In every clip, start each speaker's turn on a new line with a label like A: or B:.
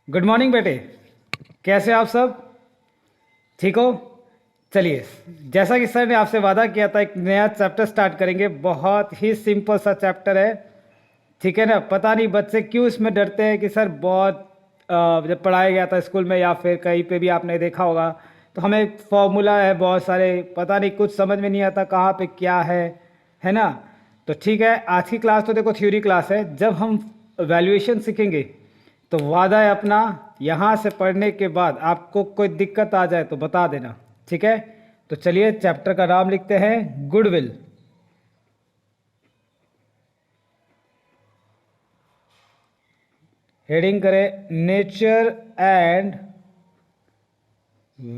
A: Good morning बेटे। कैसे हो आप सब? ठीक हो? चलिए, जैसा कि सर ने आपसे वादा किया था, एक नया चैप्टर स्टार्ट करेंगे। बहुत ही सिंपल सा चैप्टर है, ठीक है ना। पता नहीं बच्चे क्यों इसमें डरते हैं कि सर बहुत जब पढ़ाया गया था स्कूल में या फिर कहीं पे भी आपने देखा होगा, तो हमें फॉर्मूला है बहुत सारे, पता नहीं कुछ समझ में नहीं आता कहाँ पे क्या है ना। तो ठीक है, आज की क्लास तो देखो थ्योरी क्लास है। जब हम वैल्यूएशन सीखेंगे तो वादा है अपना, यहाँ से पढ़ने के बाद आपको कोई दिक्कत आ जाए तो बता देना, ठीक है। तो चलिए चैप्टर का नाम लिखते हैं, गुडविल। हेडिंग करें नेचर एंड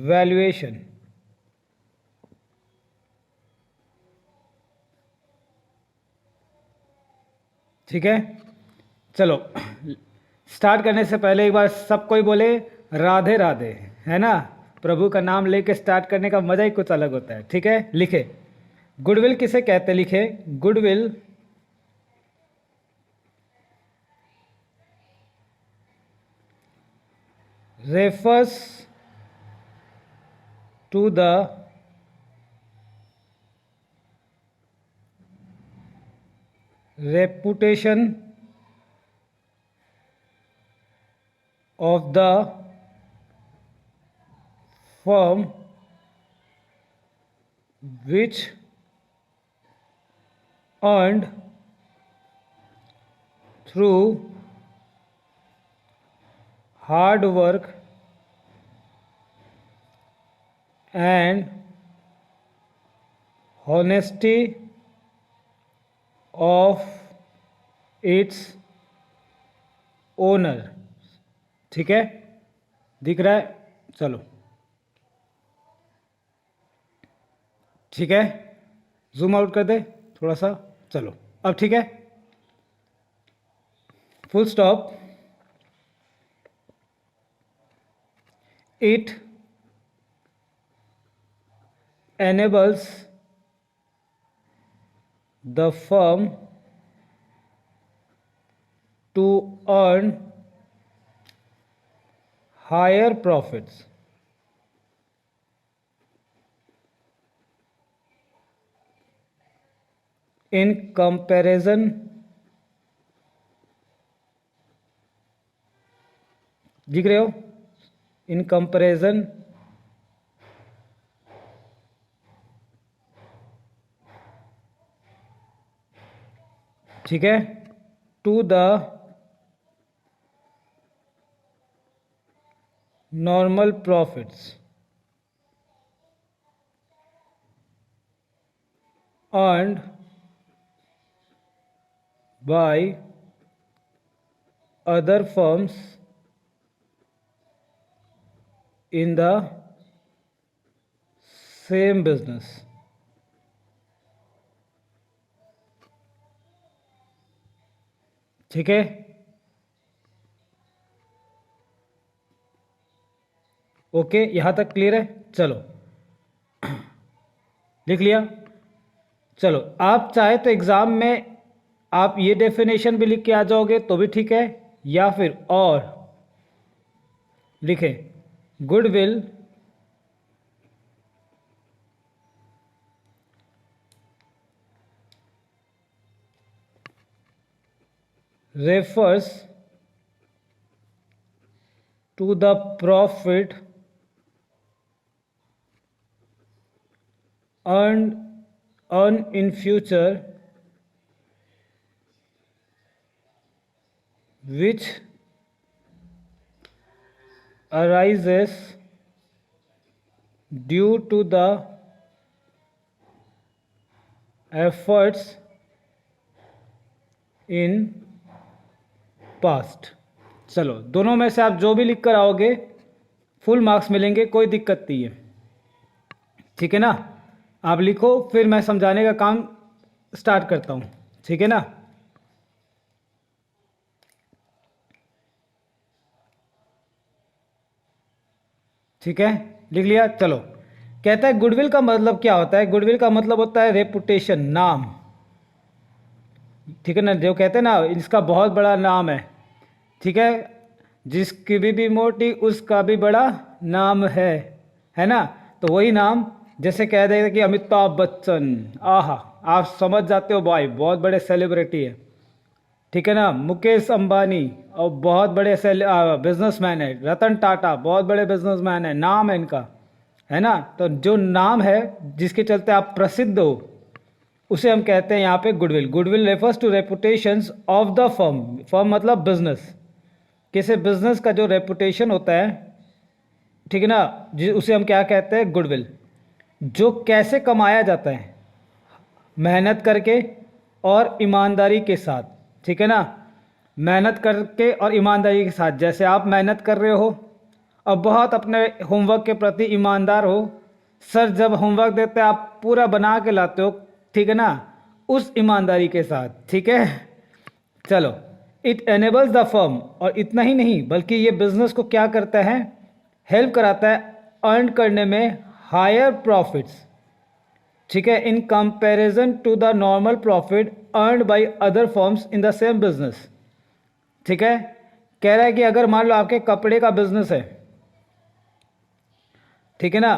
A: वैल्यूएशन। ठीक है, चलो स्टार्ट करने से पहले एक बार सब कोई बोले राधे राधे, है ना। प्रभु का नाम लेके स्टार्ट करने का मजा ही कुछ अलग होता है। ठीक है, लिखे गुडविल किसे कहते हैं, लिखे goodwill refers to the reputation of the firm which earned through hard work and honesty of its owner. ठीक है, दिख रहा है? चलो ठीक है, जूम आउट कर दे थोड़ा सा। चलो अब ठीक है, full stop. It enables the firm to earn higher profits in comparison दिख रहे हो, इन कंपैरिजन ठीक है, to the normal profits earned by other firms in the same business। ठीक है, ओके, यहां तक क्लियर है। चलो लिख लिया। चलो आप चाहे तो एग्जाम में आप ये डेफिनेशन भी लिख के आ जाओगे तो भी ठीक है, या फिर और लिखें goodwill refers to the profit earned in future which arises due to the efforts in past। चलो दोनों में से आप जो भी लिख कर आओगे फुल मार्क्स मिलेंगे, कोई दिक्कत नहीं है। ठीक है ना, आप लिखो फिर मैं समझाने का काम स्टार्ट करता हूं। ठीक है ना, ठीक है, लिख लिया। चलो कहता है गुडविल का मतलब क्या होता है। गुडविल का मतलब होता है रेपुटेशन, नाम। ठीक है ना, जो कहते हैं ना इसका बहुत बड़ा नाम है। ठीक है, जिसकी भी मोटी उसका भी बड़ा नाम है ना। तो वही नाम जैसे कह देते कि अमिताभ बच्चन, आहा, आप समझ जाते हो भाई, बहुत बड़े सेलिब्रिटी है, ठीक है ना। मुकेश अंबानी और बहुत बड़े बिजनेसमैन है। रतन टाटा बहुत बड़े बिजनेसमैन है, नाम है इनका, है ना। तो जो नाम है जिसके चलते आप प्रसिद्ध हो उसे हम कहते हैं यहाँ पे goodwill. Goodwill refers to reputations of the firm. Firm मतलब बिजनेस, किसी बिजनेस का जो रेपुटेशन होता है, ठीक है ना, उसे हम क्या कहते हैं, गुडविल। जो कैसे कमाया जाता है, मेहनत करके और ईमानदारी के साथ, ठीक है ना। मेहनत करके और ईमानदारी के साथ, जैसे आप मेहनत कर रहे हो और बहुत अपने होमवर्क के प्रति ईमानदार हो। सर जब होमवर्क देते हैं आप पूरा बना के लाते हो, ठीक है ना, उस ईमानदारी के साथ, ठीक है। चलो, इट एनेबल्स द फर्म, और इतना ही नहीं बल्कि ये बिजनेस को क्या करता है, हेल्प कराता है अर्न करने में हायर प्रॉफिट्स, ठीक है, in comparison to the normal profit earned by other firms in the same business, ठीक है। कह रहा है कि अगर मान लो आपके कपड़े का बिजनेस है, ठीक है ना,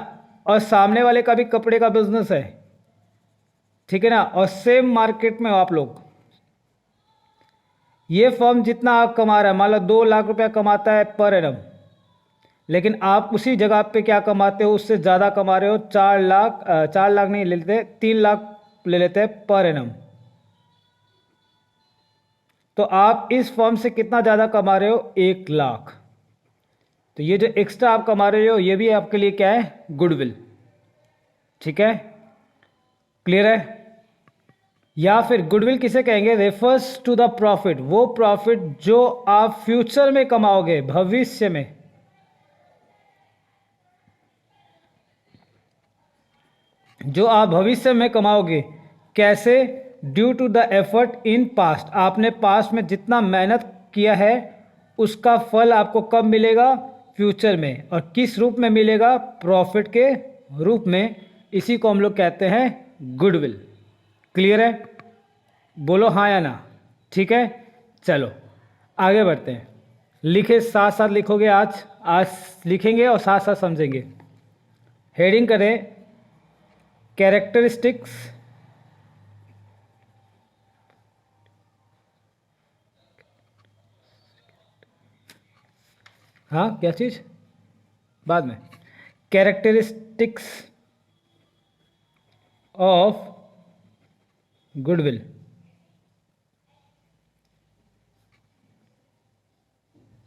A: और सामने वाले का भी कपड़े का बिजनेस है, ठीक है ना, और सेम मार्केट में हो आप लोग, ये फर्म जितना आप कमा रहा है, मान लो 2 लाख रुपया कमाता है पर एनम, लेकिन आप उसी जगह पे क्या कमाते हो, उससे ज़्यादा कमा रहे हो, 4 लाख, 4 लाख नहीं ले लेते, 3 लाख ले लेते हैं पर एनम। तो आप इस फर्म से कितना ज़्यादा कमा रहे हो, 1 लाख। तो ये जो एक्स्ट्रा आप कमा रहे हो ये भी आपके लिए क्या है, गुडविल, ठीक है। क्लियर है। या फिर गुडविल किसे कहेंगे, रेफर्स टू द प्रॉफिट, वो प्रॉफिट जो आप फ्यूचर में कमाओगे, भविष्य में, जो आप भविष्य में कमाओगे। कैसे, due to the effort in past, आपने पास्ट में जितना मेहनत किया है उसका फल आपको कब मिलेगा, फ्यूचर में। और किस रूप में मिलेगा, प्रॉफिट के रूप में। इसी को हम लोग कहते हैं गुडविल। क्लियर है, बोलो हाँ या ना, ठीक है। चलो आगे बढ़ते हैं। लिखे साथ साथ लिखोगे, आज लिखेंगे और साथ साथ समझेंगे। हेडिंग करें कैरेक्टरिस्टिक्स हाँ क्या चीज़, बाद में। कैरेक्टरिस्टिक्स ऑफ गुडविल,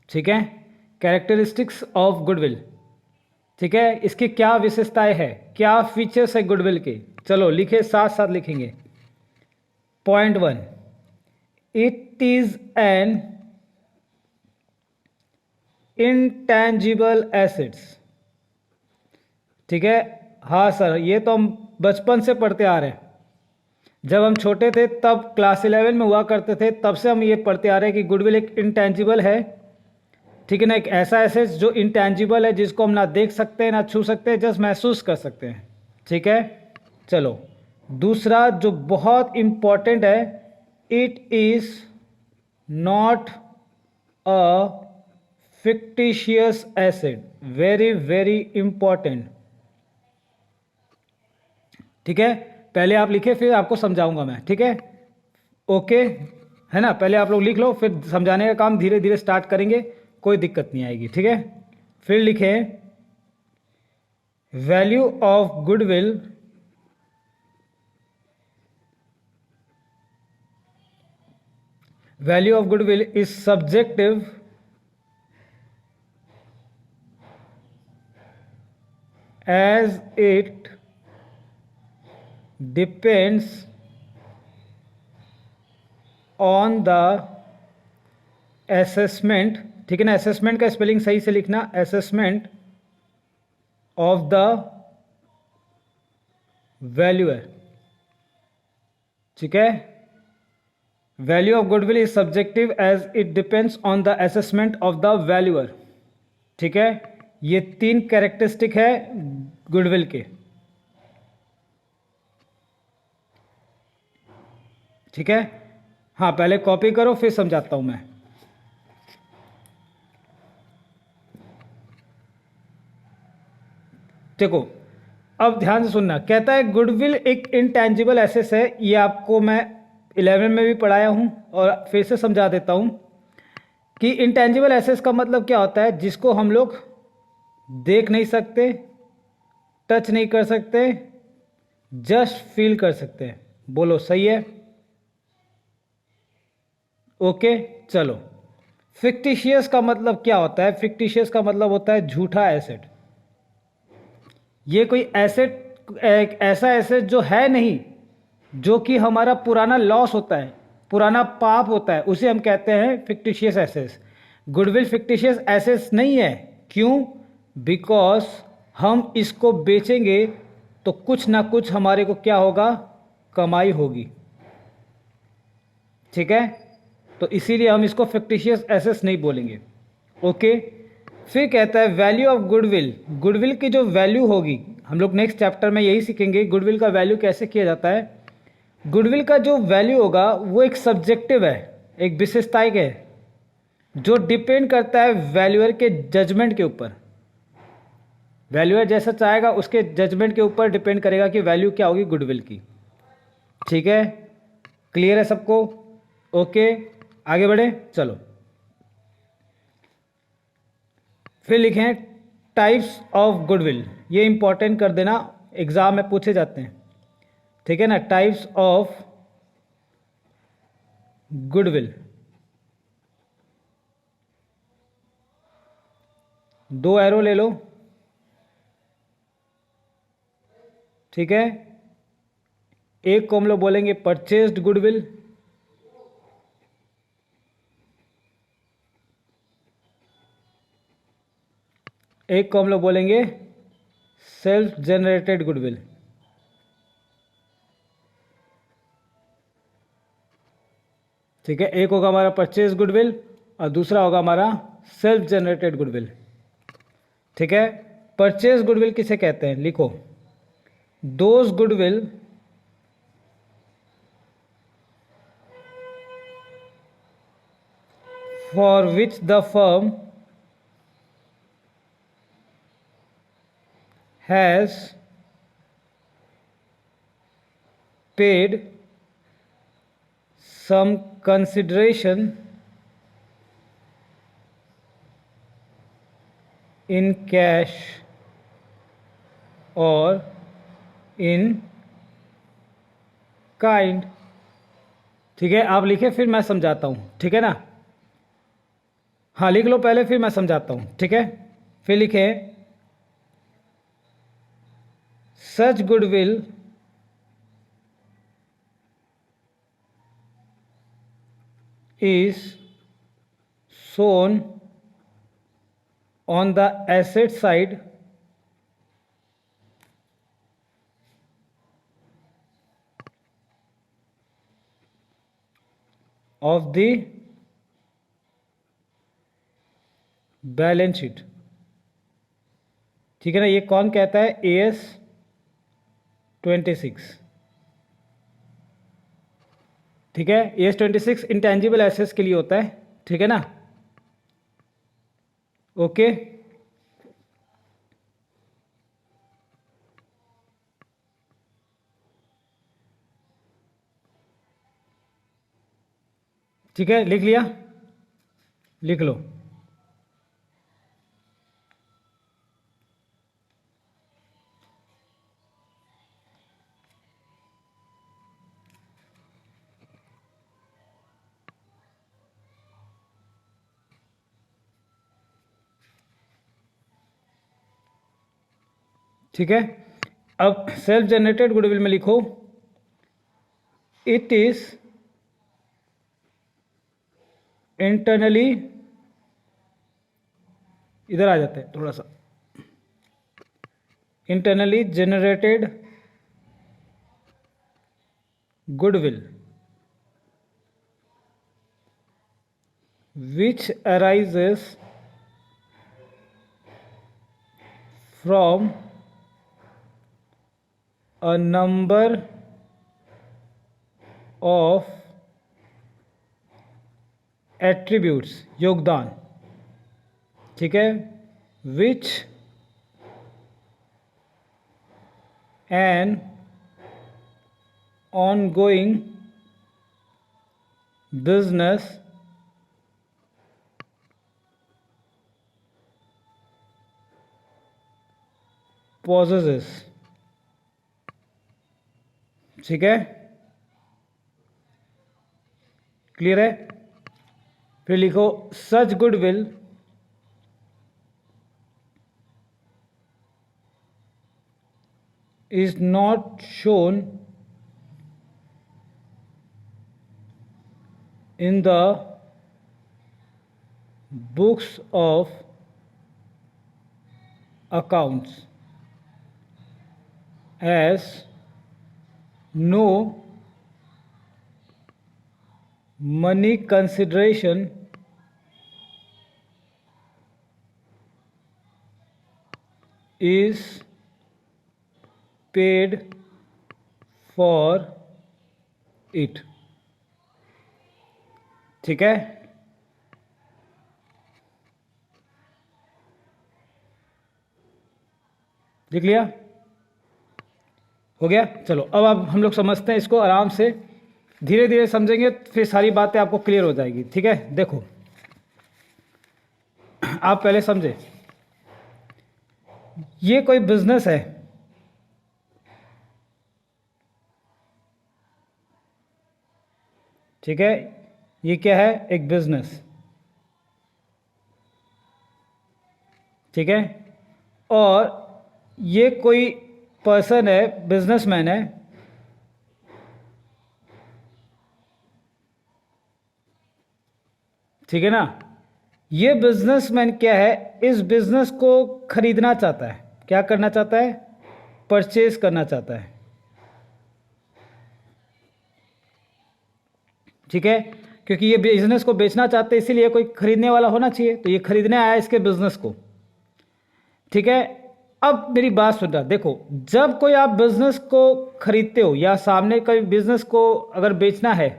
A: ठीक है। कैरेक्टरिस्टिक्स ऑफ गुडविल, ठीक है। इसकी क्या विशेषताएं है, क्या फीचर्स है गुडविल के, चलो लिखे साथ साथ लिखेंगे। Point 1, it is an intangible assets, ठीक है। हाँ सर, ये तो हम बचपन से पढ़ते आ रहे हैं। जब हम छोटे थे तब क्लास 11 में हुआ करते थे, तब से हम ये पढ़ते आ रहे हैं कि गुडविल एक इंटेंजिबल है, ठीक है ना। एक ऐसा एसेट जो इंटेंजिबल है, जिसको हम ना देख सकते हैं ना छू सकते हैं, जस्ट महसूस कर सकते हैं, ठीक है। चलो दूसरा जो बहुत इंपॉर्टेंट है, it is not a fictitious asset, very very important, ठीक है। पहले आप लिखे फिर आपको समझाऊंगा मैं, ठीक है। ओके है ना, पहले आप लोग लिख लो, फिर समझाने का काम धीरे धीरे स्टार्ट करेंगे, कोई दिक्कत नहीं आएगी, ठीक है। फिर लिखे value of goodwill value of goodwill is subjective as it depends on the assessment, ठीक है ना। असेसमेंट का स्पेलिंग सही से लिखना, असेसमेंट ऑफ द वैल्यूअर, ठीक है। Value of goodwill is subjective as it depends on the assessment of the valuer, ठीक है। ये 3 कैरेक्टरिस्टिक है गुडविल के, ठीक है। हाँ पहले कॉपी करो फिर समझाता हूं मैं। देखो अब ध्यान से सुनना, कहता है गुडविल एक इंटेंजिबल एसेट है। ये आपको मैं 11 में भी पढ़ाया हूँ और फिर से समझा देता हूँ कि इंटेंजिबल एसेट्स का मतलब क्या होता है, जिसको हम लोग देख नहीं सकते, टच नहीं कर सकते, जस्ट फील कर सकते हैं। बोलो सही है? ओके चलो। फिक्टिशियस का मतलब क्या होता है? फिक्टिशियस का मतलब होता है झूठा एसेट। ये कोई एसेट, एक ऐसा एसेट जो है नहीं, जो कि हमारा पुराना लॉस होता है, पुराना पाप होता है, उसे हम कहते हैं fictitious assets. Goodwill fictitious assets नहीं है। क्यों? बिकॉज हम इसको बेचेंगे तो कुछ ना कुछ हमारे को क्या होगा, कमाई होगी। ठीक है, तो इसीलिए हम इसको फिक्टिशियस एसेट्स नहीं बोलेंगे। ओके, फिर कहता है वैल्यू ऑफ गुडविल। गुडविल की जो वैल्यू होगी, हम लोग नेक्स्ट चैप्टर में यही सीखेंगे गुडविल का वैल्यू कैसे किया जाता है। गुडविल का जो वैल्यू होगा वो एक सब्जेक्टिव है, एक विशेषतायक है, जो डिपेंड करता है वैल्यूअर के जजमेंट के ऊपर। वैल्यूअर जैसा चाहेगा उसके जजमेंट के ऊपर डिपेंड करेगा कि वैल्यू क्या होगी गुडविल की। ठीक है, क्लियर है सबको? ओके, आगे बढ़े चलो। फिर लिखे हैं टाइप्स ऑफ गुडविल। ये इंपॉर्टेंट कर देना, एग्जाम में पूछे जाते हैं। ठीक है ना, टाइप्स ऑफ गुडविल। दो एरो ले लो। ठीक है, एक को हम लोग बोलेंगे परचेज्ड गुडविल, एक को हम लोग बोलेंगे सेल्फ जनरेटेड गुडविल। ठीक है, एक होगा हमारा परचेज गुडविल और दूसरा होगा हमारा सेल्फ जनरेटेड गुडविल। ठीक है, परचेज गुडविल किसे कहते हैं? लिखो, those goodwill for which the firm has paid some consideration in cash or in kind। ठीक है, आप लिखे फिर मैं समझाता हूँ। ठीक है ना, हाँ लिख लो पहले फिर मैं समझाता हूँ। ठीक है, फिर लिखे such goodwill is shown on the asset side of the balance sheet. ठीक है ना, ये कौन कहता है? AS 26। ठीक है, AS 26 इंटेंजिबल एसेट्स के लिए होता है। ठीक है ना, ओके। ठीक है, लिख लिया? लिख लो। ठीक है, अब सेल्फ जनरेटेड गुडविल में लिखो इट इज इंटरनली, इधर आ जाते हैं थोड़ा सा, internally generated goodwill which arises from a number of attributes, योगदान। ठीक है, which an ongoing business possesses, ठीक है, क्लियर है। फिर लिखो सच goodwill is not shown in the books of accounts as no money consideration is paid for it, ठीक है। देख लिया, हो गया। चलो अब हम लोग समझते हैं इसको, आराम से धीरे धीरे समझेंगे, फिर सारी बातें आपको क्लियर हो जाएगी, ठीक है। देखो आप पहले समझे, ये कोई बिजनेस है, ठीक है। ये क्या है, एक बिजनेस, ठीक है। और ये कोई पर्सन है, बिजनेसमैन है, ठीक है ना। ये बिजनेसमैन क्या है, इस बिजनेस को खरीदना चाहता है। क्या करना चाहता है, परचेज करना चाहता है, ठीक है। क्योंकि ये बिजनेस को बेचना चाहते हैं, इसीलिए कोई खरीदने वाला होना चाहिए, तो ये खरीदने आया इसके बिजनेस को, ठीक है। अब मेरी बात सुन रहा, देखो जब कोई आप बिजनेस को खरीदते हो या सामने कोई बिजनेस को अगर बेचना है,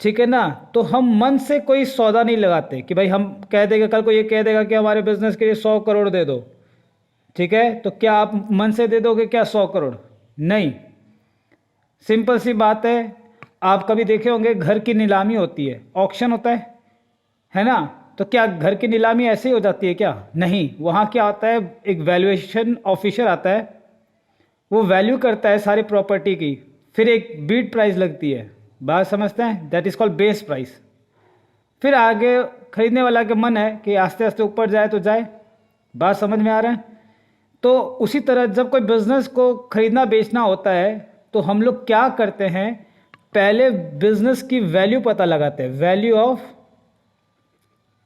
A: ठीक है ना, तो हम मन से कोई सौदा नहीं लगाते कि भाई हम कह देंगे, कल को ये कह देगा कि हमारे बिजनेस के लिए 100 करोड़ दे दो, ठीक है, तो क्या आप मन से दे दोगे क्या 100 करोड़? नहीं। सिंपल सी बात है, आप कभी देखे होंगे घर की नीलामी होती है, ऑक्शन होता है ना, तो क्या घर की नीलामी ऐसे ही हो जाती है क्या? नहीं, वहाँ क्या आता है, एक वैल्यूएशन ऑफिसर आता है, वो वैल्यू करता है सारी प्रॉपर्टी की, फिर एक बीड प्राइस लगती है, बात समझते हैं, that is called base price. फिर आगे खरीदने वाला के मन है कि आस्ते आस्ते ऊपर जाए तो जाए, बात समझ में आ रहा है। तो उसी तरह जब कोई बिजनेस को खरीदना बेचना होता है तो हम लोग क्या करते हैं, पहले बिजनेस की वैल्यू पता लगाते हैं, वैल्यू ऑफ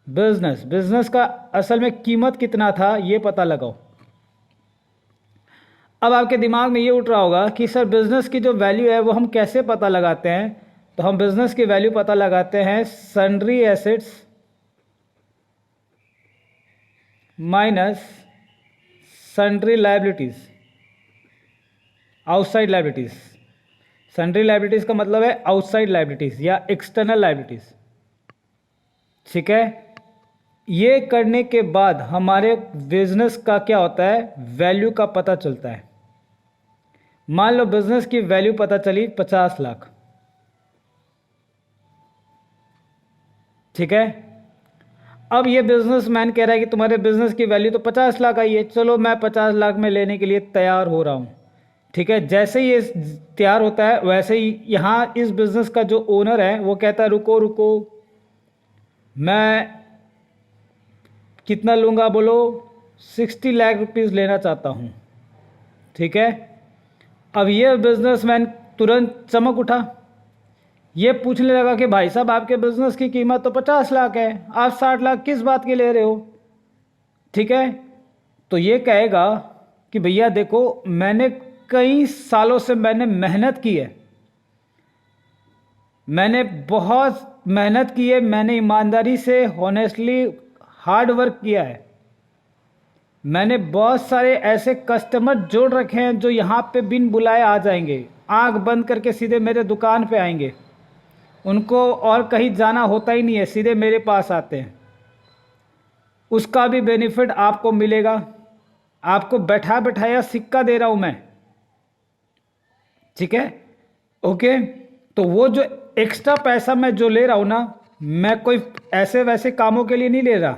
A: बिजनेस, बिजनेस का असल में कीमत कितना था ये पता लगाओ। अब आपके दिमाग में ये उठ रहा होगा कि सर बिजनेस की जो वैल्यू है वो हम कैसे पता लगाते हैं, तो हम बिजनेस की वैल्यू पता लगाते हैं sundry assets minus sundry liabilities, outside liabilities. Sundry liabilities का मतलब है आउटसाइड लायबिलिटीज या एक्सटर्नल लायबिलिटीज, ठीक है। ये करने के बाद हमारे बिजनेस का क्या होता है, वैल्यू का पता चलता है। मान लो बिजनेस की वैल्यू पता चली 50 लाख, ठीक है। अब ये बिजनेसमैन कह रहा है कि तुम्हारे बिजनेस की वैल्यू तो 50 लाख आई है, चलो मैं 50 लाख में लेने के लिए तैयार हो रहा हूं, ठीक है। जैसे ही ये तैयार होता है वैसे ही यहाँ इस बिजनेस का जो ओनर है वो कहता है रुको रुको, मैं कितना लूँगा, बोलो 60 लाख रुपीस लेना चाहता हूँ, ठीक है। अब ये बिजनेसमैन तुरंत चमक उठा, ये पूछने लगा कि भाई साहब आपके बिजनेस की कीमत तो 50 लाख है, आप 60 लाख किस बात के ले रहे हो, ठीक है। तो ये कहेगा कि भैया देखो मैंने कई सालों से मैंने मेहनत की है, मैंने बहुत मेहनत की है, मैंने ईमानदारी से हॉनेस्टली हार्ड वर्क किया है, मैंने बहुत सारे ऐसे कस्टमर जोड़ रखे हैं जो यहाँ पे बिन बुलाए आ जाएंगे, आंख बंद करके सीधे मेरे दुकान पे आएंगे, उनको और कहीं जाना होता ही नहीं है, सीधे मेरे पास आते हैं। उसका भी बेनिफिट आपको मिलेगा, आपको बैठा बैठाया सिक्का दे रहा हूँ मैं, ठीक है, ओके। तो वो जो एक्स्ट्रा पैसा मैं जो ले रहा हूं ना, मैं कोई ऐसे वैसे कामों के लिए नहीं ले रहा,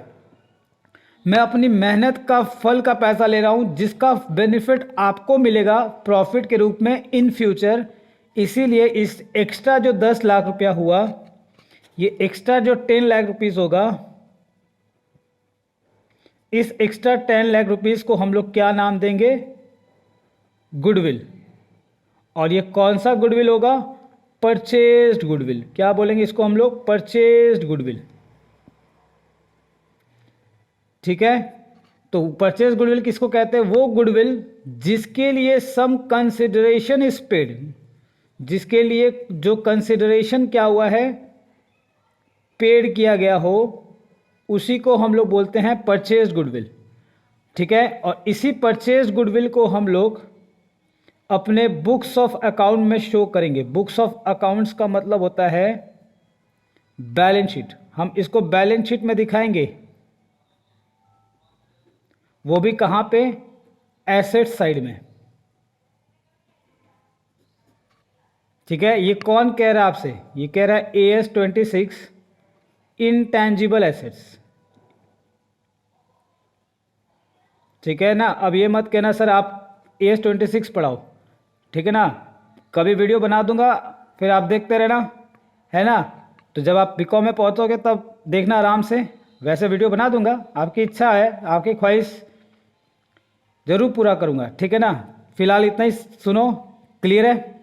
A: मैं अपनी मेहनत का फल का पैसा ले रहा हूं, जिसका बेनिफिट आपको मिलेगा प्रॉफिट के रूप में इन फ्यूचर। इसीलिए इस एक्स्ट्रा जो 10 लाख रुपया हुआ, ये एक्स्ट्रा जो 10 लाख रुपीस होगा, इस एक्स्ट्रा 10 लाख रुपीस को हम लोग क्या नाम देंगे? गुडविल। और ये कौन सा गुडविल होगा? Purchased goodwill. क्या बोलेंगे इसको हम लोग? Purchased goodwill. ठीक है, तो परचेज गुडविल किसको कहते हैं? वो गुडविल जिसके लिए सम कंसिडरेशन इज पेड, जिसके लिए जो कंसिडरेशन क्या हुआ है, पेड किया गया हो, उसी को हम लोग बोलते हैं परचेज गुडविल। ठीक है, और इसी परचेज गुडविल को हम लोग अपने बुक्स ऑफ अकाउंट में शो करेंगे। बुक्स ऑफ अकाउंट्स का मतलब होता है बैलेंस शीट। हम इसको बैलेंस शीट में दिखाएंगे, वो भी कहां पे? एसेट साइड में। ठीक है, ये कौन कह रहा है आपसे? ये कह रहा है AS 26 इंटेंजिबल एसेट्स। ठीक है ना, अब ये मत कहना सर आप AS 26 पढ़ाओ, ठीक है ना, कभी वीडियो बना दूंगा फिर आप देखते रहना, है ना। तो जब आप बीकॉम में पहुंचोगे तब देखना आराम से, वैसे वीडियो बना दूंगा, आपकी इच्छा है, आपकी ख्वाहिश जरूर पूरा करूंगा, ठीक है ना। फिलहाल इतना ही सुनो, क्लियर है?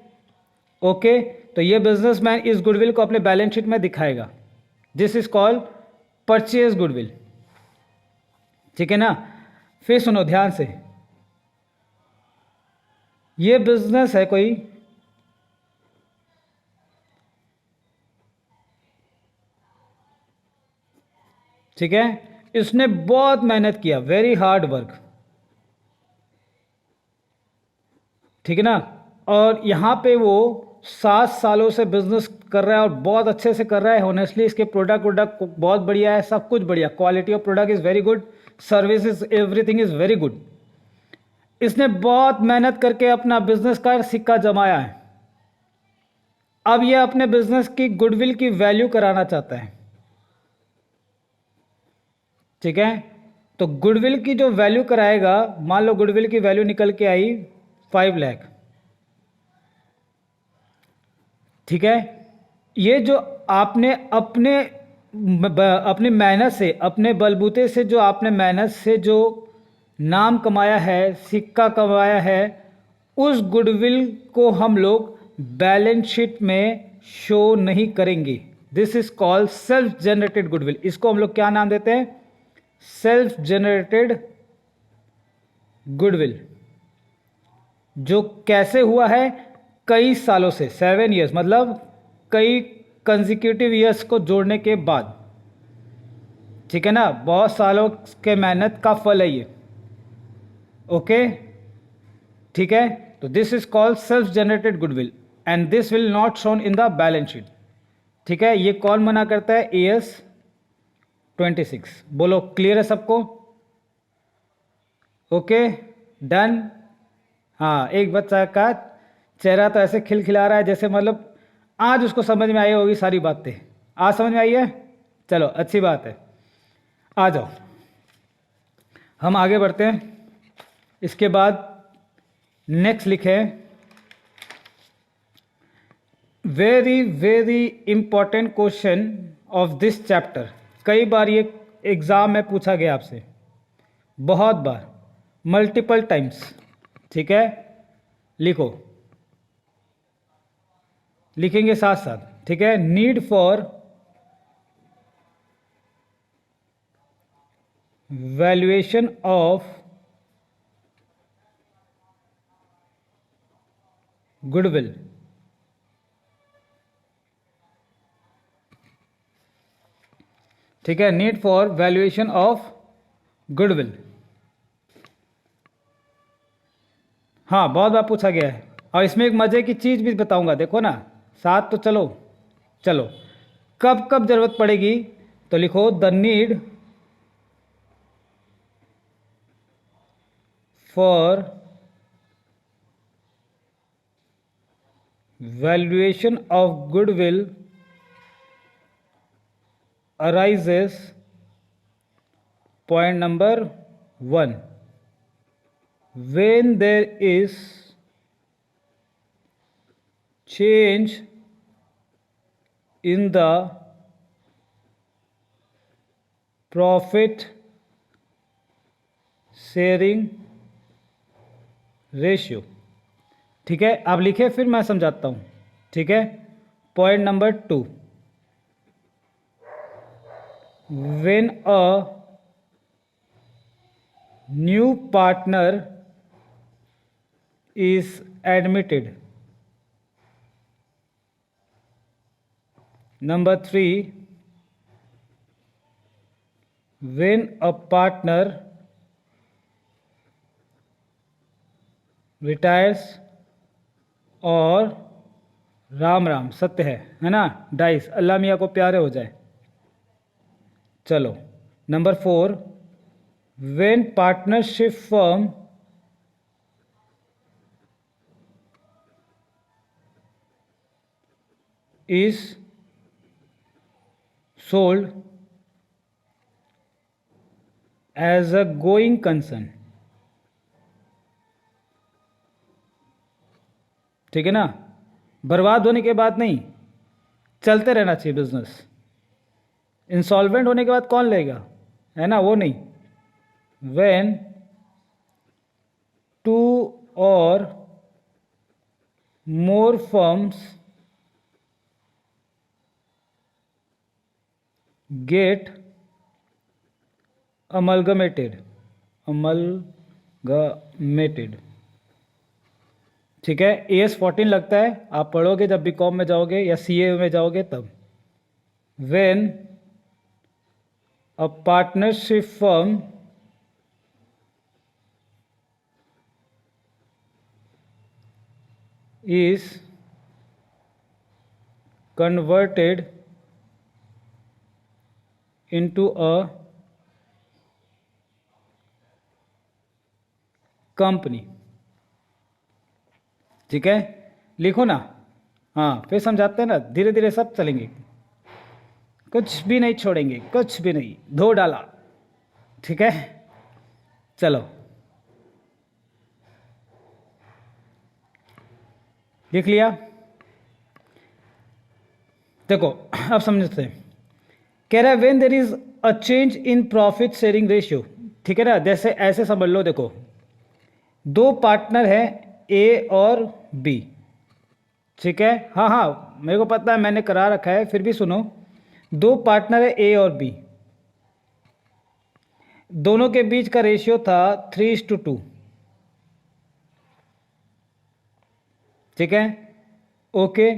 A: ओके, तो ये बिजनेसमैन इस गुडविल को अपने बैलेंस शीट में दिखाएगा। This is called purchase goodwill. ठीक है ना, फिर सुनो ध्यान से, ये बिजनेस है कोई, ठीक है, इसने बहुत मेहनत किया, वेरी हार्ड वर्क, ठीक है ना। और यहाँ पे वो 7 सालों से बिजनेस कर रहा है और बहुत अच्छे से कर रहा है। होनेस्टली इसके प्रोडक्ट बहुत बढ़िया है, सब कुछ बढ़िया, quality of product is very good, service is everything is very good. इसने बहुत मेहनत करके अपना बिजनेस का सिक्का जमाया है। अब यह अपने बिजनेस की गुडविल की वैल्यू कराना चाहता है। ठीक है, तो गुडविल की जो वैल्यू कराएगा, मान लो गुडविल की वैल्यू निकल के आई 5 लाख। ठीक है, ये जो आपने अपनी मेहनत से, अपने बलबूते से जो आपने मेहनत से जो नाम कमाया है, सिक्का कमाया है, उस गुडविल को हम लोग बैलेंस शीट में शो नहीं करेंगे। This is called self generated goodwill. इसको हम लोग क्या नाम देते हैं? Self generated goodwill. जो कैसे हुआ है? कई सालों से, 7 ईयर्स, मतलब कई कंजिक्यूटिव ईयर्स को जोड़ने के बाद। ठीक है ना, बहुत सालों के मेहनत का फल है ये। ओके, ठीक है, तो this is called self generated goodwill and this will not shown in the balance sheet. ठीक है, ये कौन मना करता है? AS 26। बोलो क्लियर है सबको? Okay, done. हाँ, एक बच्चा का चेहरा तो ऐसे खिलखिला रहा है जैसे मतलब आज उसको समझ में आई होगी सारी बातें। आज समझ में आई है? चलो अच्छी बात है, आ जाओ हम आगे बढ़ते हैं। इसके बाद नेक्स्ट लिखे, very very important question of this chapter. कई बार ये एग्जाम में पूछा गया आपसे, बहुत बार, मल्टीपल टाइम्स। ठीक है, लिखो, लिखेंगे साथ साथ। ठीक है, need for valuation of goodwill. ठीक है, need for valuation of goodwill. हाँ, बहुत बार पूछा गया है। और इसमें एक मजे की चीज भी बताऊंगा, देखो ना साथ, तो चलो चलो, कब कब जरूरत पड़ेगी तो लिखो, the need for valuation of goodwill arises, point number 1, when there is change in the profit sharing ratio. ठीक है, आप लिखे फिर मैं समझाता हूँ। ठीक है, point number 2, when a new partner is admitted. Number 3, when a partner retires और राम राम सत्य है ना, डाइस अल्लाह मियाँ को प्यारे हो जाए। चलो number 4, when partnership firm is sold as a going concern। ठीक है ना, बर्बाद होने के बाद नहीं, चलते रहना चाहिए बिजनेस। इंसॉल्वेंट होने के बाद कौन लेगा, है ना, वो नहीं। When 2 or more firms get amalgamated। ठीक है, AS14 लगता है, आप पढ़ोगे जब बीकॉम में जाओगे या CA में जाओगे तब। When a partnership firm is converted into a company. ठीक है, लिखो ना, हाँ फिर समझाते हैं ना, धीरे धीरे सब चलेंगे, कुछ भी नहीं छोड़ेंगे, कुछ भी नहीं, धो डाला। ठीक है, चलो लिख लिया। देखो अब समझते हैं, कह रहा है when there is a change in profit sharing ratio. ठीक है ना, जैसे ऐसे समझ लो, देखो 2 पार्टनर हैं A और B। ठीक है, हाँ हाँ मेरे को पता है, मैंने करा रखा है, फिर भी सुनो। 2 पार्टनर है A और B, दोनों के बीच का रेशियो था 3:2। ठीक है, ओके।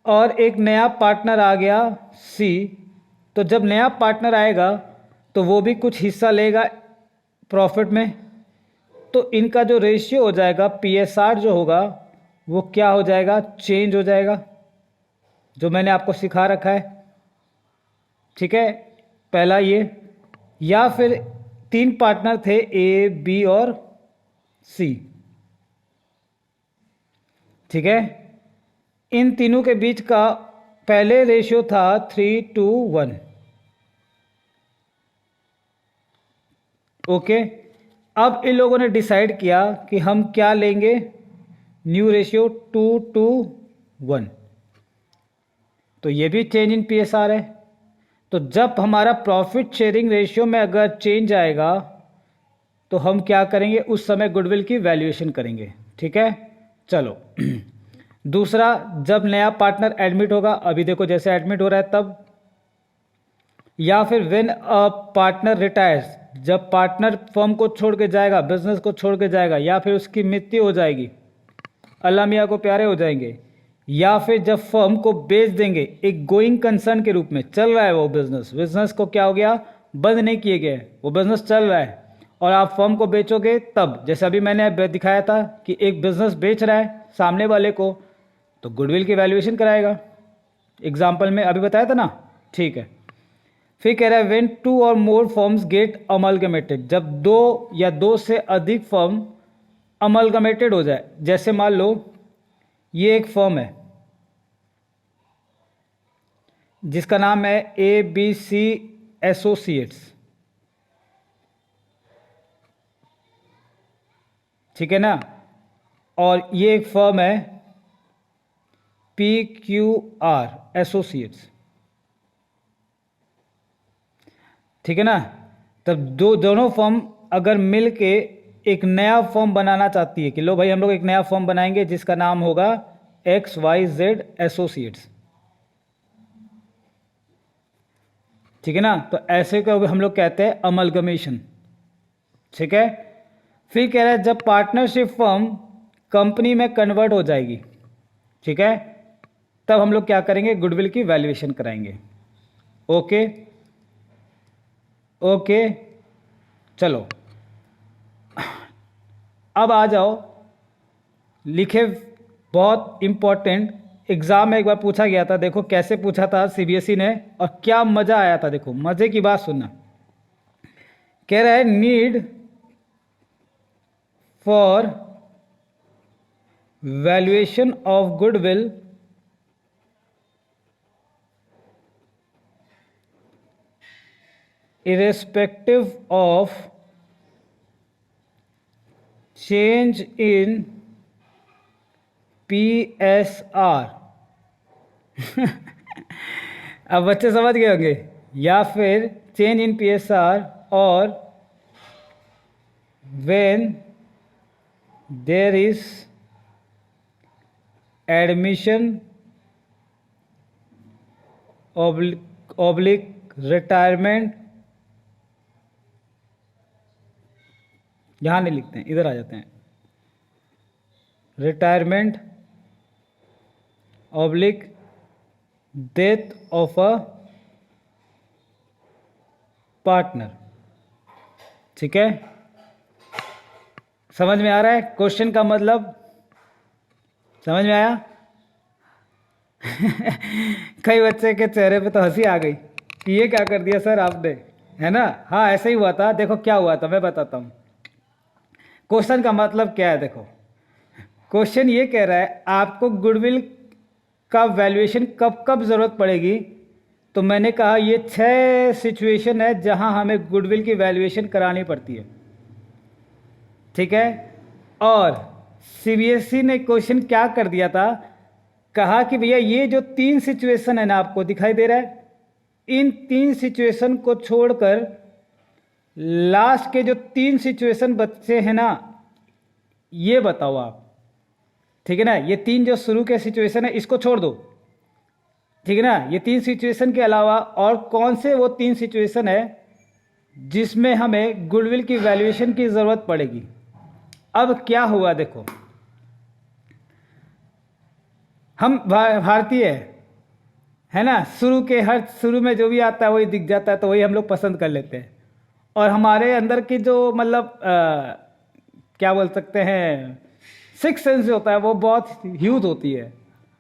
A: और एक नया पार्टनर आ गया C, तो जब नया पार्टनर आएगा तो वो भी कुछ हिस्सा लेगा प्रॉफिट में, तो इनका जो रेशियो हो जाएगा PSR जो होगा वो क्या हो जाएगा, चेंज हो जाएगा, जो मैंने आपको सिखा रखा है। ठीक है, पहला ये। या फिर 3 पार्टनर थे A, B और C। ठीक है, इन तीनों के बीच का पहले रेशियो था 3:1। ओके, अब इन लोगों ने डिसाइड किया कि हम क्या लेंगे, न्यू रेशियो 2:1। तो ये भी चेंज इन PSR है। तो जब हमारा प्रॉफिट शेयरिंग रेशियो में अगर चेंज आएगा तो हम क्या करेंगे, उस समय गुडविल की वैल्यूएशन करेंगे। ठीक है, चलो दूसरा, जब नया पार्टनर एडमिट होगा, अभी देखो जैसे एडमिट हो रहा है तब। या फिर व्हेन अ पार्टनर रिटायर्स, जब पार्टनर फर्म को छोड़ के जाएगा, बिजनेस को छोड़ के जाएगा, या फिर उसकी मृत्यु हो जाएगी, अल्लाह मियाँ को प्यारे हो जाएंगे, या फिर जब फर्म को बेच देंगे एक गोइंग कंसर्न के रूप में, चल रहा है वो बिजनेस को क्या हो गया, बंद नहीं किए गए, वो बिजनेस चल रहा है, और आप फर्म को बेचोगे तब, जैसे अभी मैंने दिखाया था कि एक बिजनेस बेच रहा है सामने वाले को, तो गुडविल की वैल्यूएशन कराएगा, एग्जाम्पल में अभी बताया था ना। ठीक है, फिर कह रहा है व्हेन 2 और मोर फर्म्स गेट अमलगमेटेड, जब 2 या 2 से अधिक फर्म अमलगमेटेड हो जाए। जैसे मान लो ये एक फर्म है, जिसका नाम है ABC एसोसिएट्स। ठीक है ना। और ये एक फर्म है PQR एसोसिएट्स। ठीक है ना। तब दोनों फर्म अगर मिल के एक नया फर्म बनाना चाहती है कि लो भाई हम लोग एक नया फर्म बनाएंगे जिसका नाम होगा XYZ एसोसिएट्स। ठीक है ना। तो ऐसे को हम लोग कहते हैं अमलगमेशन। ठीक है। फिर कह रहा है जब पार्टनरशिप फर्म कंपनी में कन्वर्ट हो जाएगी, ठीक है, तब हम लोग क्या करेंगे, गुडविल की वैल्यूएशन कराएंगे। ओके ओके चलो अब आ जाओ, लिखे, बहुत इंपॉर्टेंट एग्जाम में एक बार पूछा गया था, देखो कैसे पूछा था CBSE ने और क्या मजा आया था। देखो मजे की बात सुनना। कह रहा है need for valuation of goodwill irrespective of change in PSR अब बच्चे समझ गए होंगे, या फिर चेंज इन PSR और when there is admission oblique retirement, यहां नहीं लिखते हैं, इधर आ जाते हैं, retirement oblique death of a partner. ठीक है, समझ में आ रहा है क्वेश्चन का मतलब, समझ में आया? कई बच्चे के चेहरे पे तो हंसी आ गई कि ये क्या कर दिया सर आपने, है ना। हाँ ऐसा ही हुआ था। देखो क्या हुआ था मैं बताता हूँ। क्वेश्चन का मतलब क्या है, देखो क्वेश्चन ये कह रहा है आपको गुडविल का वैल्यूएशन कब कब जरूरत पड़ेगी। तो मैंने कहा ये 6 सिचुएशन है जहां हमें गुडविल की वैल्यूएशन करानी पड़ती है। ठीक है, और CBSE ने क्वेश्चन क्या कर दिया था, कहा कि भैया ये जो 3 सिचुएशन है ना आपको दिखाई दे रहा है, इन 3 सिचुएशन को छोड़कर लास्ट के जो 3 सिचुएशन बच्चे हैं ना, ये बताओ आप। ठीक है ना, ये 3 जो शुरू के सिचुएशन है इसको छोड़ दो। ठीक है ना, ये 3 सिचुएशन के अलावा और कौन से वो 3 सिचुएशन है जिसमें हमें गुडविल की वैल्यूएशन की जरूरत पड़ेगी। अब क्या हुआ देखो, हम भारतीय है ना, शुरू में जो भी आता है वही दिख जाता है, तो वही हम लोग पसंद कर लेते हैं। और हमारे अंदर की जो मतलब क्या बोल सकते हैं, सिक्स सेंस जो होता है वो बहुत ह्यूज होती है।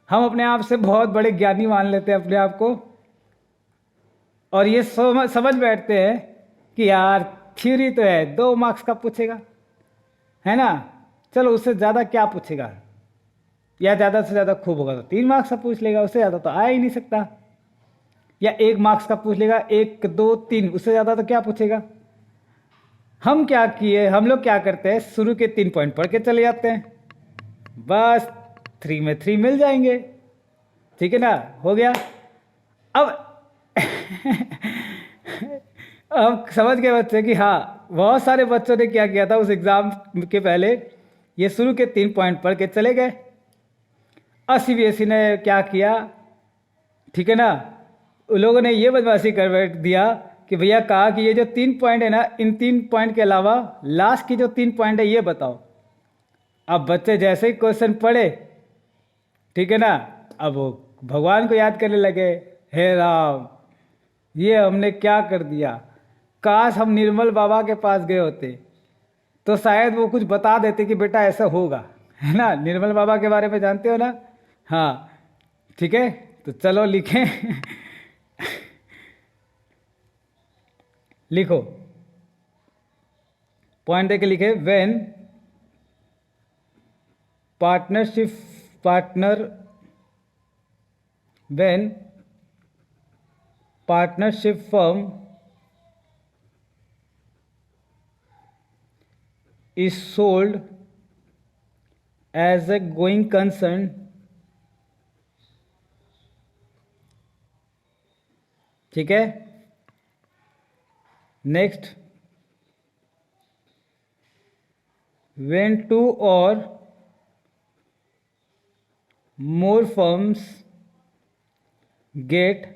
A: हम अपने आप से बहुत बड़े ज्ञानी मान लेते हैं अपने आप को, और ये समझ बैठते हैं कि यार थ्योरी तो है, 2 मार्क्स का पूछेगा, है ना, चलो उससे ज़्यादा क्या पूछेगा, या ज़्यादा से ज़्यादा खूब होगा तो 3 मार्क्स का पूछ लेगा, उससे ज़्यादा तो आ ही नहीं सकता। या 1 मार्क्स का पूछ लेगा, 1 2 3, उससे ज़्यादा तो क्या पूछेगा। हम क्या किए, हम लोग क्या करते हैं, शुरू के 3 पॉइंट पढ़ के चले जाते हैं, बस 3 में 3 मिल जाएंगे। ठीक है ना, हो गया। अब अब समझ गए बच्चे कि हाँ, बहुत सारे बच्चों ने क्या किया था उस एग्जाम के पहले, ये शुरू के 3 पॉइंट पढ़ के चले गए। और CBSE ने क्या किया, ठीक है ना, उन लोगों ने ये बदमाशी कर बैठ दिया कि भैया कहा कि ये जो 3 पॉइंट है ना, इन 3 पॉइंट के अलावा लास्ट की जो 3 पॉइंट है ये बताओ। अब बच्चे जैसे ही क्वेश्चन पढ़े, ठीक है ना, अब वो भगवान को याद करने लगे, हे राम ये हमने क्या कर दिया, काश हम निर्मल बाबा के पास गए होते तो शायद वो कुछ बता देते कि बेटा ऐसा होगा, है ना। निर्मल बाबा के बारे में जानते हो ना। हाँ ठीक है, तो चलो लिखें। लिखो, पॉइंट देके लिखे, when partner partnership firm is sold as a going concern ठीक है. Next, when two or more firms get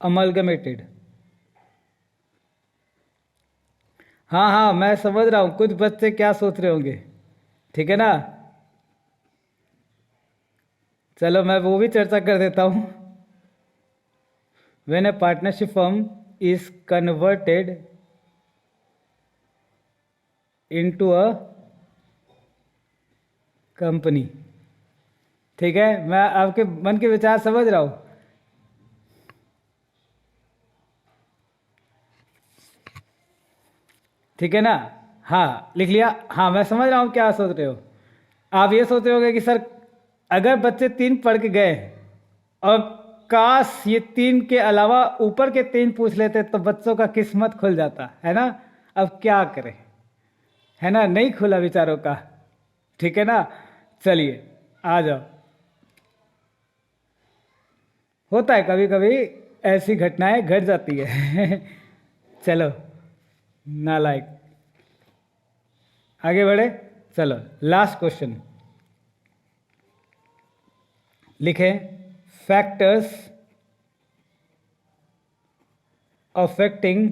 A: amalgamated. हाँ, मैं समझ रहा हूँ कुछ बच्चे क्या सोच रहे होंगे, ठीक है ना. चलो मैं वो भी चर्चा कर देता हूँ. When a partnership firm is converted into a company. ठीक है, मैं आपके मन के विचार समझ रहा हूँ. ठीक है ना. हाँ, लिख लिया. हाँ, मैं समझ रहा हूँ क्या सोच रहे हो. आप ये सोच रहे होगे कि सर अगर बच्चे 3 पढ़ के गए और काश ये 3 के अलावा ऊपर के 3 पूछ लेते तो बच्चों का किस्मत खुल जाता, है ना. अब क्या करें, है ना, नहीं खुला विचारों का. ठीक है ना. चलिए आ जाओ. होता है कभी कभी ऐसी घटनाएं घट जाती है. चलो नालायक, आगे बढ़े. चलो लास्ट क्वेश्चन लिखे. Factors affecting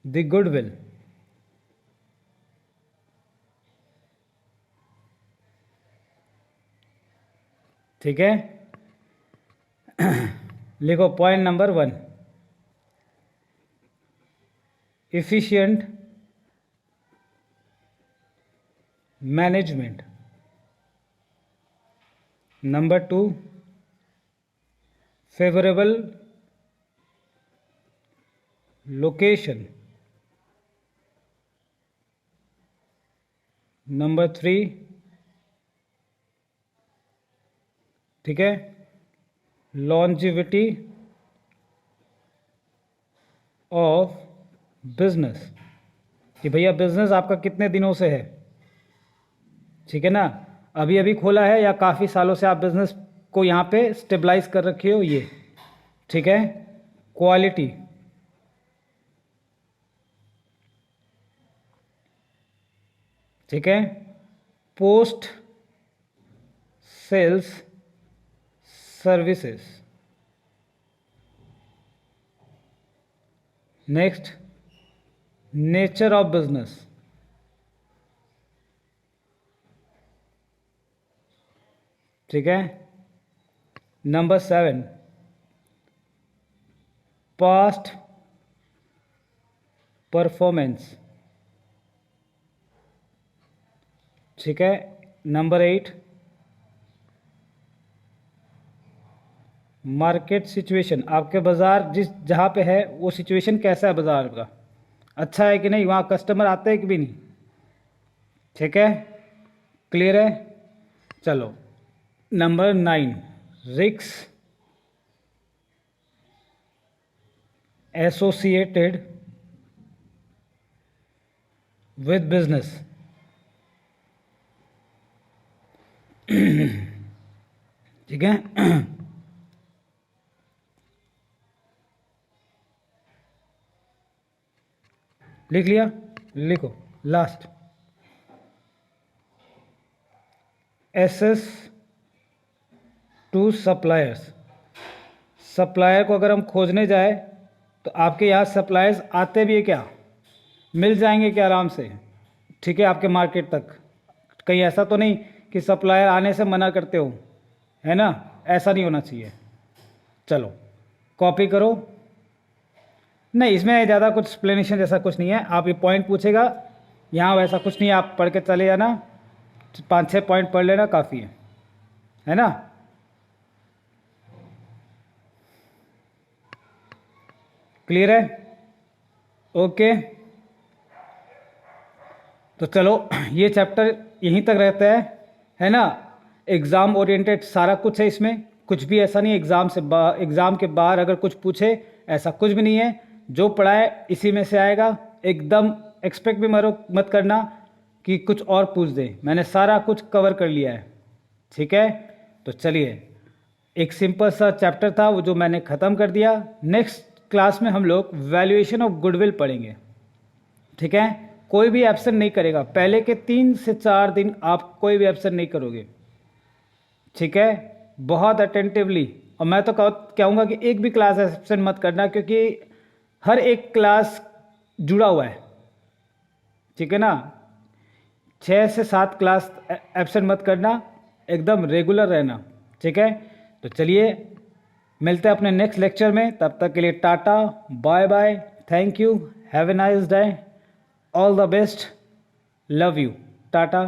A: the goodwill. ठीक है. लिखो point number 1, efficient management. Number 2, favorable location. Number 3, ठीक है, longevity of बिजनेस, कि भैया बिजनेस आपका कितने दिनों से है. ठीक है ना, अभी अभी खोला है या काफ़ी सालों से आप बिजनेस को यहाँ पे स्टेबलाइज कर रखे हो ये. ठीक है. क्वालिटी, ठीक है. Post sales services. Next, nature of business. ठीक है. Number 7, past performance. ठीक है. Number 8, market situation. आपके बाज़ार जिस जहाँ पे है वो सिचुएशन कैसा है बाज़ार का, अच्छा है कि नहीं, वहाँ कस्टमर आते हैं कि भी नहीं. ठीक है, क्लियर है. चलो number 9, risk associated with business. ठीक है. लिख लिया. लिखो last, access to suppliers. Supplier को अगर हम खोजने जाए तो आपके यहाँ सप्लायर्स आते भी है क्या, मिल जाएंगे क्या आराम से. ठीक है, आपके मार्केट तक. कहीं ऐसा तो नहीं कि सप्लायर आने से मना करते हो, है ना, ऐसा नहीं होना चाहिए. चलो कॉपी करो. नहीं, इसमें ज़्यादा कुछ एक्सप्लेनेशन जैसा कुछ नहीं है. आप ये पॉइंट पूछेगा यहाँ, वैसा कुछ नहीं है, आप पढ़ के चले जाना. 5-6 पॉइंट पढ़ लेना काफ़ी है ना. क्लियर है. ओके. तो चलो ये चैप्टर यहीं तक रहता है ना. एग्ज़ाम ओरिएंटेड सारा कुछ है इसमें, कुछ भी ऐसा नहीं है एग्ज़ाम के बाहर अगर कुछ पूछे, ऐसा कुछ भी नहीं है। जो पढ़ाए इसी में से आएगा। एकदम एक्सपेक्ट भी मत करना कि कुछ और पूछ दे। मैंने सारा कुछ कवर कर लिया है, ठीक है। तो चलिए, एक सिंपल सा चैप्टर था वो जो मैंने ख़त्म कर दिया। नेक्स्ट क्लास में हम लोग वैल्यूएशन ऑफ गुडविल पढ़ेंगे, ठीक है। कोई भी एब्सेंट नहीं करेगा। पहले के 3 से 4 दिन आप कोई भी एब्सेंट नहीं करोगे, ठीक है। बहुत अटेंटिवली, और मैं तो कहूँगा कि एक भी क्लास एब्सेंट मत करना, क्योंकि हर एक क्लास जुड़ा हुआ है, ठीक है ना। 6 से 7 क्लास एब्सेंट मत करना, एकदम रेगुलर रहना, ठीक है। तो चलिए, मिलते हैं अपने नेक्स्ट लेक्चर में। तब तक के लिए tata, bye bye, thank you, have a nice day, all the best, love you, Tata.